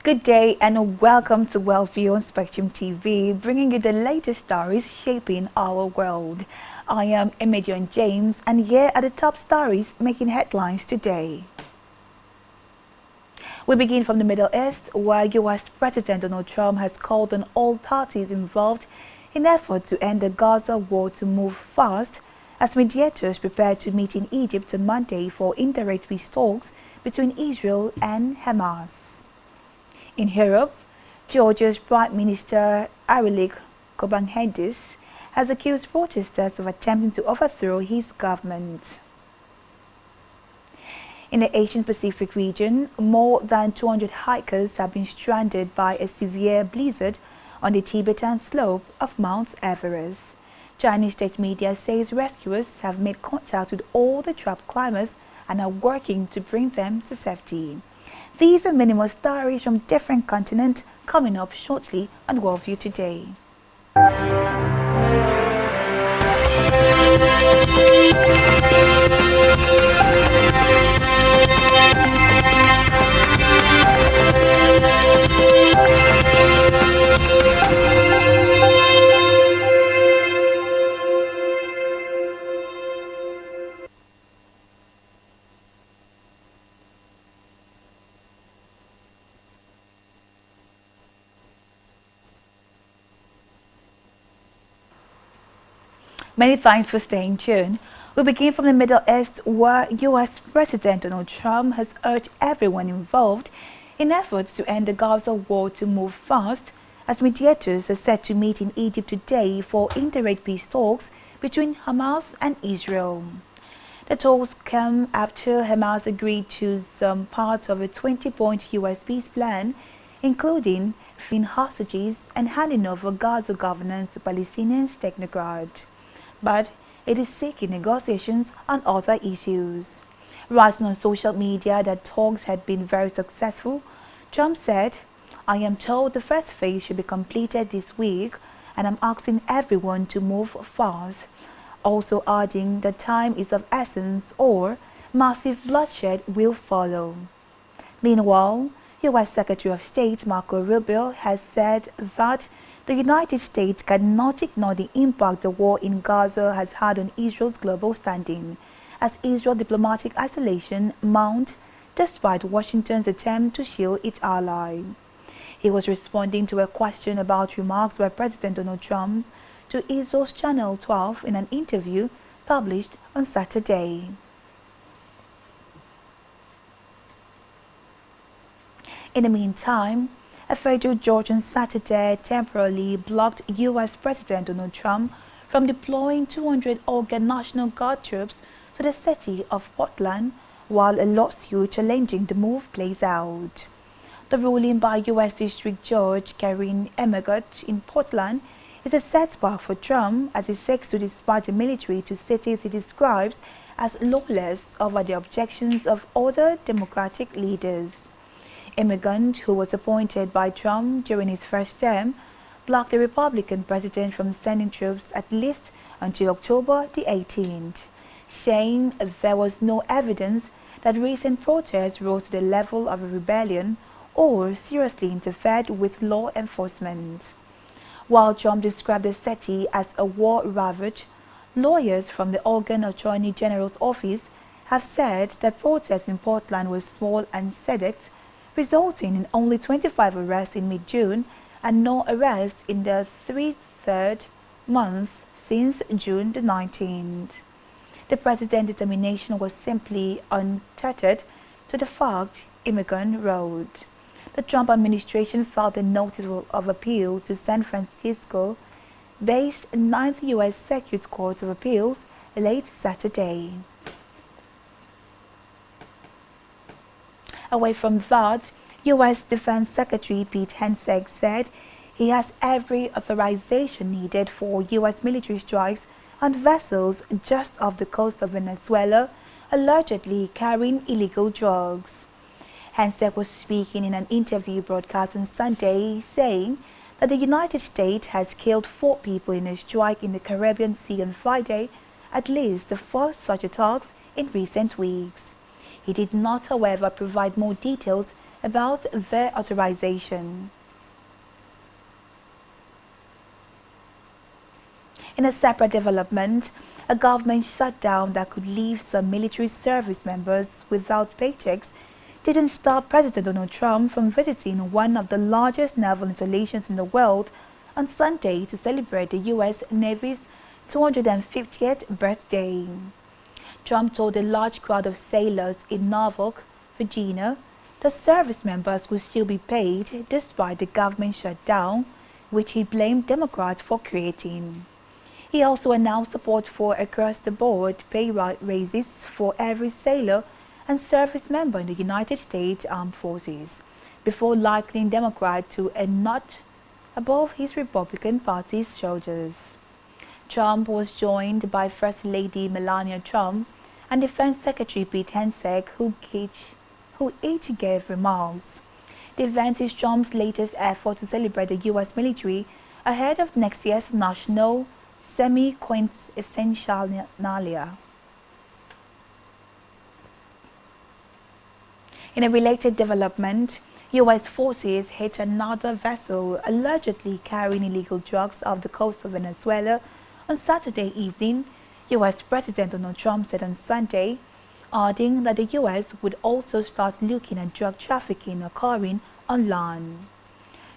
Good day and welcome to Worldview on Spectrum TV, bringing you the latest stories shaping our world. I am Emedion James, and here are the top stories making headlines today. We begin from the Middle East, where U.S. President Donald Trump has called on all parties involved in effort to end the Gaza war to move fast, as mediators prepare to meet in Egypt on Monday for indirect peace talks between Israel and Hamas. In Europe, Georgia's Prime Minister Arilik Kobangidis has accused protesters of attempting to overthrow his government. In the Asian-Pacific region, more than 200 hikers have been stranded by a severe blizzard on the Tibetan slope of Mount Everest. Chinese state media says rescuers have made contact with all the trapped climbers and are working to bring them to safety. These are many more stories from different continents coming up shortly on Worldview Today. Many thanks for staying tuned. We begin from the Middle East, where U.S. President Donald Trump has urged everyone involved in efforts to end the Gaza war to move fast, as mediators are set to meet in Egypt today for indirect peace talks between Hamas and Israel. The talks come after Hamas agreed to some part of a 20-point U.S. peace plan, including freeing hostages and handing over Gaza governance to Palestinian technocrats. But it is seeking negotiations on other issues. Writing on social media that talks had been very successful, Trump said, "I am told the first phase should be completed this week, and I'm asking everyone to move fast," also adding that time is of essence or massive bloodshed will follow. Meanwhile, U.S. Secretary of State Marco Rubio has said that the United States cannot ignore the impact the war in Gaza has had on Israel's global standing, as Israel's diplomatic isolation mounts despite Washington's attempt to shield its ally. He was responding to a question about remarks by President Donald Trump to Israel's Channel 12 in an interview published on Saturday. In the meantime, a federal judge on Saturday temporarily blocked U.S. President Donald Trump from deploying 200 Oregon National Guard troops to the city of Portland while a lawsuit challenging the move plays out. The ruling by U.S. District Judge Karen Emigot in Portland is a setback for Trump as he seeks to dispatch the military to cities he describes as lawless over the objections of other Democratic leaders. Emigrant, who was appointed by Trump during his first term, blocked the Republican president from sending troops at least until October the 18th, saying there was no evidence that recent protests rose to the level of a rebellion or seriously interfered with law enforcement. While Trump described the city as a war ravaged, lawyers from the Oregon Attorney General's office have said that protests in Portland were small and sedate, resulting in only 25 arrests in mid-June and no arrests in the 3/3 month since June the 19th. The president's determination was simply untethered to the fact, Emigrant wrote. The Trump administration filed a notice of appeal to San Francisco-based 9th U.S. Circuit Court of Appeals late Saturday. Away from that, U.S. Defense Secretary Pete Hegseth said he has every authorization needed for U.S. military strikes on vessels just off the coast of Venezuela, allegedly carrying illegal drugs. Hegseth was speaking in an interview broadcast on Sunday, saying that the United States has killed 4 people in a strike in the Caribbean Sea on Friday, at least the first such attacks in recent weeks. He did not, however, provide more details about their authorization. In a separate development, a government shutdown that could leave some military service members without paychecks didn't stop President Donald Trump from visiting one of the largest naval installations in the world on Sunday to celebrate the U.S. Navy's 250th birthday. Trump told a large crowd of sailors in Norfolk, Virginia, that service members would still be paid despite the government shutdown, which he blamed Democrats for creating. He also announced support for across-the-board pay raises for every sailor and service member in the United States Armed Forces, before likening Democrats to a knot above his Republican Party's shoulders. Trump was joined by First Lady Melania Trump and Defense Secretary Pete Hegseth, who each gave remarks. The event is Trump's latest effort to celebrate the U.S. military ahead of next year's national semi-quincentennial. In a related development, U.S. forces hit another vessel allegedly carrying illegal drugs off the coast of Venezuela on Saturday evening, U.S. President Donald Trump said on Sunday, adding that the U.S. would also start looking at drug trafficking occurring on land.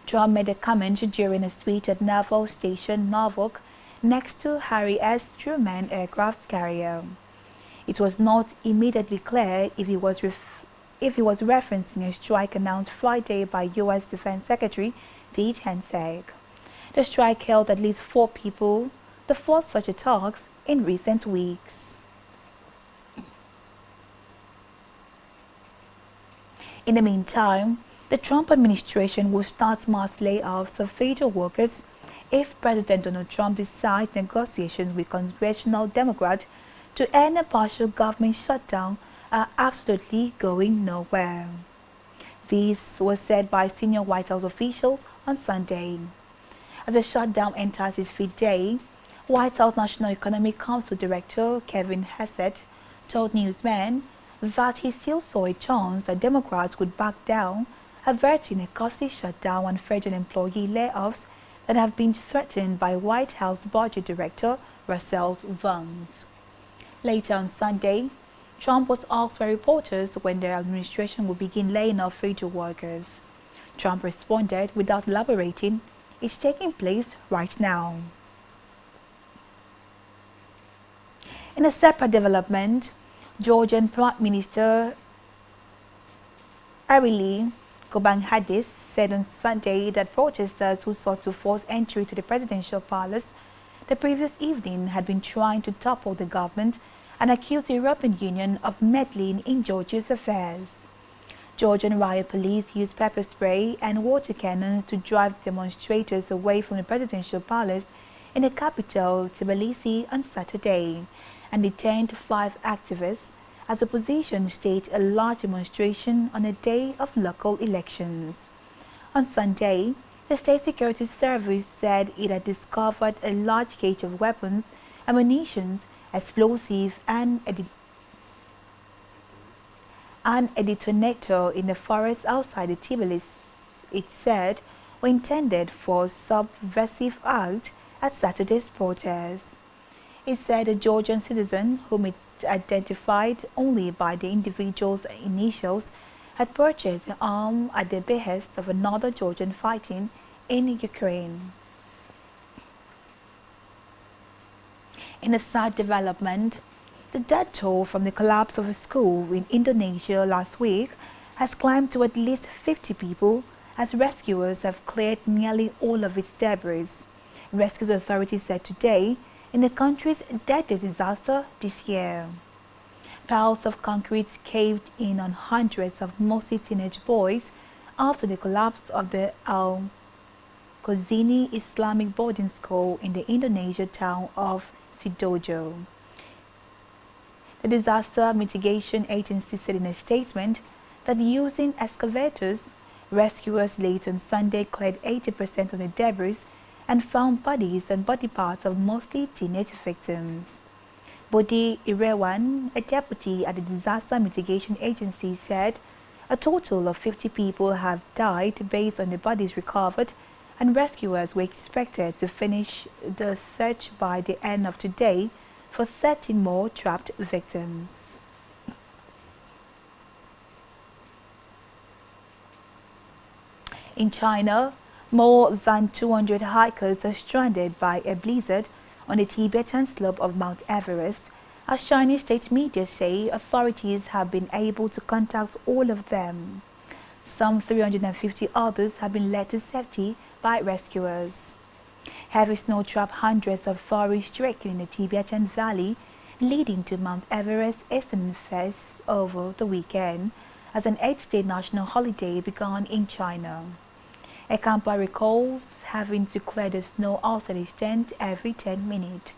Trump made a comment during a speech at Naval Station Norfolk next to Harry S. Truman aircraft carrier. It was not immediately clear if he was referencing a strike announced Friday by U.S. Defense Secretary Pete Hegseth. The strike killed at least 4 people, the fourth such attacks in recent weeks. In the meantime, the Trump administration will start mass layoffs of federal workers if President Donald Trump decides negotiations with congressional Democrats to end a partial government shutdown are absolutely going nowhere. This was said by senior White House officials on Sunday. As the shutdown enters its 5th day, White House National Economic Council Director Kevin Hassett told newsmen that he still saw a chance that Democrats would back down, averting a costly shutdown on federal employee layoffs that have been threatened by White House Budget Director Russell Vance. Later on Sunday, Trump was asked by reporters when their administration would begin laying off federal workers. Trump responded without elaborating, "It's taking place right now." In a separate development, Georgian Prime Minister Arili Gobanghadis said on Sunday that protesters who sought to force entry to the presidential palace the previous evening had been trying to topple the government and accused the European Union of meddling in Georgia's affairs. Georgian riot police used pepper spray and water cannons to drive demonstrators away from the presidential palace in the capital, Tbilisi, on Saturday, and detained 5 activists as opposition staged a large demonstration on the day of local elections. On Sunday, the State Security Service said it had discovered a large cache of weapons, ammunition, explosives, and a detonator in the forest outside the Tbilisi. It said were intended for subversive act at Saturday's protest. It said a Georgian citizen, whom it identified only by the individual's initials, had purchased an arm at the behest of another Georgian fighting in Ukraine. In a sad development, the death toll from the collapse of a school in Indonesia last week has climbed to at least 50 people as rescuers have cleared nearly all of its debris, rescue authorities said today, in the country's deadliest disaster this year. Piles of concrete caved in on hundreds of mostly teenage boys after the collapse of the Al-Qazini Islamic boarding school in the Indonesian town of Sidoarjo. The Disaster Mitigation Agency said in a statement that using excavators, rescuers late on Sunday cleared 80% of the debris and found bodies and body parts of mostly teenage victims. Budi Irawan, a deputy at the Disaster Mitigation Agency, said A total of 50 people have died based on the bodies recovered, and rescuers were expected to finish the search by the end of today for 13 more trapped victims. In China, more than 200 hikers are stranded by a blizzard on the Tibetan slope of Mount Everest, as Chinese state media say authorities have been able to contact all of them. Some 350 others have been led to safety by rescuers. Heavy snow trapped hundreds of forests stricken in the Tibetan valley, leading to Mount Everest's eastern face over the weekend, as an 8-day national holiday began in China. A camper recalls having to clear the snow outside his tent every 10 minutes,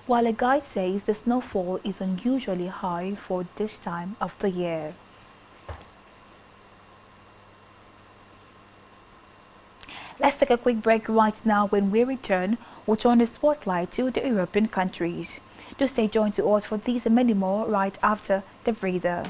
while a guide says the snowfall is unusually high for this time of the year. Let's take a quick break right now. When we return, we'll turn the spotlight to the European countries. Do stay joined to us for these and many more right after the breather.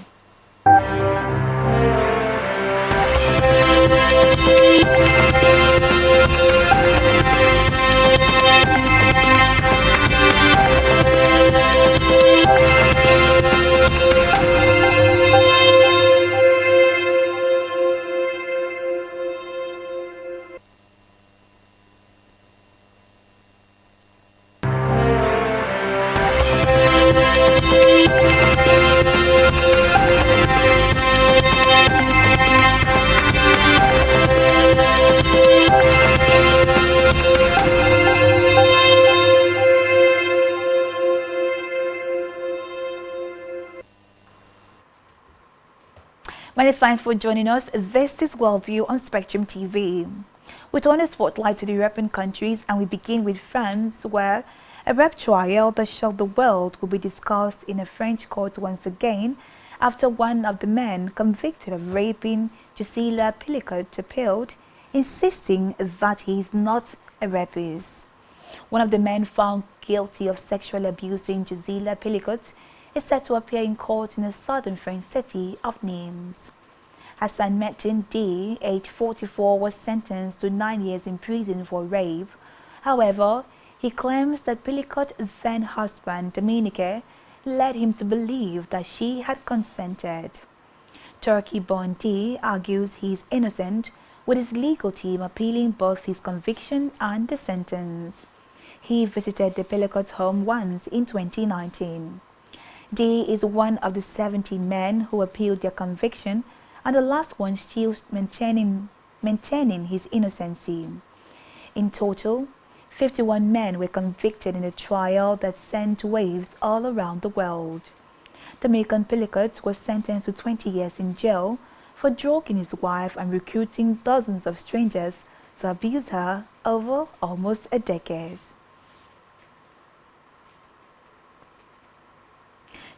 Many thanks for joining us. This is Worldview on Spectrum TV. We turn the spotlight to the European countries, and we begin with France, where a rape trial that shocked the world will be discussed in a French court once again after one of the men convicted of raping Gisela Pelicot appealed, insisting that he is not a rapist. One of the men found guilty of sexually abusing Gisela Pelicot is set to appear in court in the southern French city of Nimes. Hassan Metin D, age 44, was sentenced to 9 years in prison for rape. However, he claims that Pelicot's then-husband, Dominique, led him to believe that she had consented. Turkey-born D argues he is innocent, with his legal team appealing both his conviction and the sentence. He visited the Pelicot's home once in 2019. D is one of the 17 men who appealed their conviction, and the last one still maintaining his innocency. In total, 51 men were convicted in a trial that sent waves all around the world. Dominican Pelicot was sentenced to 20 years in jail for drugging his wife and recruiting dozens of strangers to abuse her over almost a decade.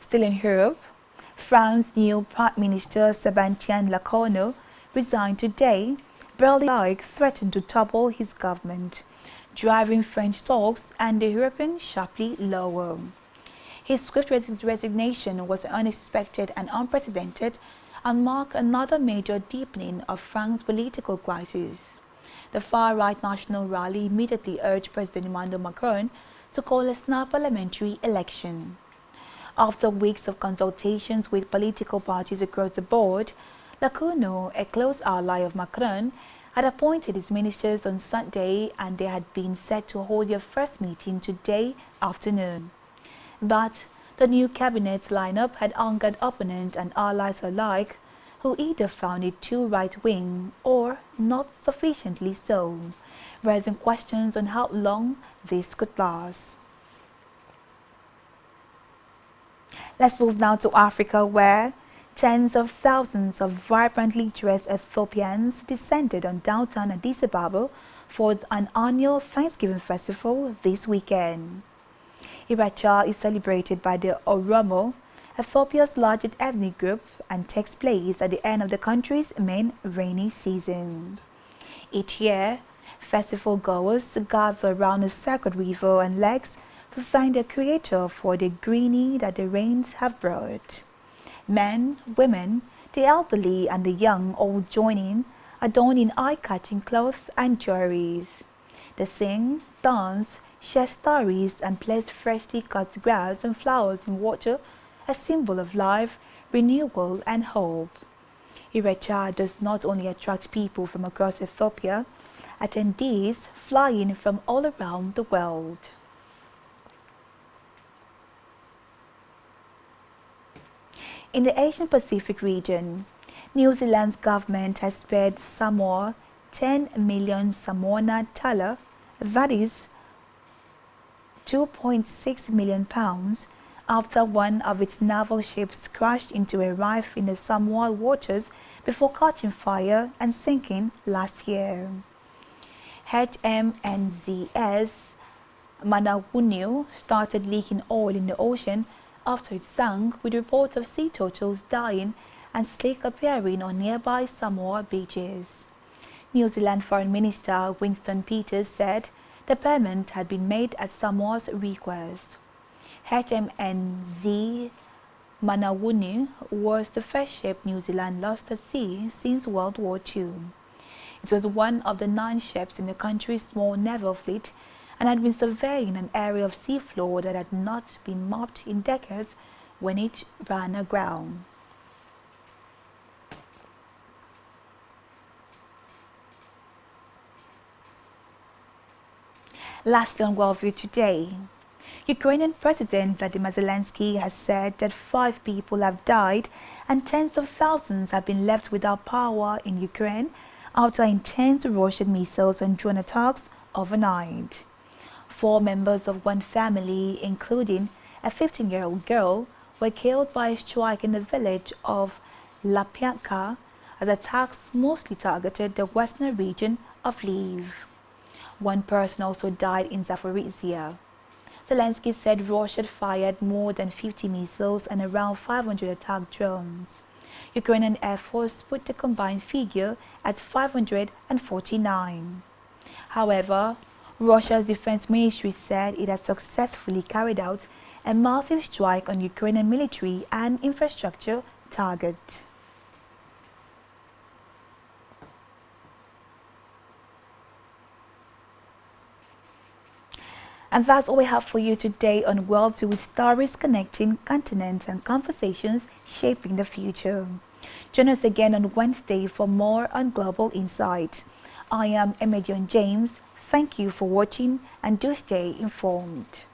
Still in Europe, France's new Prime Minister Sébastien Lecornu resigned today, barely threatened to topple his government, driving French talks and the European sharply lower. His swift resignation was unexpected and unprecedented and marked another major deepening of France's political crisis. The far-right National Rally immediately urged President Emmanuel Macron to call a snap parliamentary election. After weeks of consultations with political parties across the board, Lecornu, a close ally of Macron, had appointed his ministers on Sunday, and they had been set to hold their first meeting today afternoon. But the new cabinet lineup had angered opponents and allies alike, who either found it too right-wing or not sufficiently so, raising questions on how long this could last. Let's move now to Africa, where tens of thousands of vibrantly dressed Ethiopians descended on downtown Addis Ababa for an annual Thanksgiving festival this weekend. Iracha is celebrated by the Oromo, Ethiopia's largest ethnic group, and takes place at the end of the country's main rainy season. Each year, festival goers gather around a sacred river and lakes to thank their creator for the greenery that the rains have brought. Men, women, The elderly and the young all join in, adorned in eye-catching clothes and jewelries. They sing, dance, share stories and place freshly cut grass and flowers in water, a symbol of life, renewal and hope. Irecha does not only attract people from across Ethiopia, attendees fly in from all around the world. In the Asian Pacific region, New Zealand's government has paid Samoa 10 million Samoan thaler, that is 2.6 million pounds, after one of its naval ships crashed into a reef in the Samoa waters before catching fire and sinking last year. HMNZS Manawatu started leaking oil in the ocean after it sank, with reports of sea turtles dying and slick appearing on nearby Samoa beaches. New Zealand Foreign Minister Winston Peters said the payment had been made at Samoa's request. HMNZ Manawatu was the first ship New Zealand lost at sea since World War II. It was one of the 9 ships in the country's small naval fleet and had been surveying an area of seafloor that had not been mapped in decades when it ran aground. Lastly on World View today, Ukrainian President Vladimir Zelensky has said that 5 people have died and tens of thousands have been left without power in Ukraine after intense Russian missiles and drone attacks overnight. 4 members of one family, including a 15-year-old girl, were killed by a strike in the village of Lapyanka, as attacks mostly targeted the western region of Lviv. 1 person also died in Zaporizhia. Zelensky said Russia had fired more than 50 missiles and around 500 attack drones. Ukrainian Air Force put the combined figure at 549. However, Russia's defense ministry said it has successfully carried out a massive strike on Ukrainian military and infrastructure targets. And that's all we have for you today on World View, with stories connecting continents and conversations shaping the future. Join us again on Wednesday for more on Global Insight. I am Emedion James. Thank you for watching and do stay informed.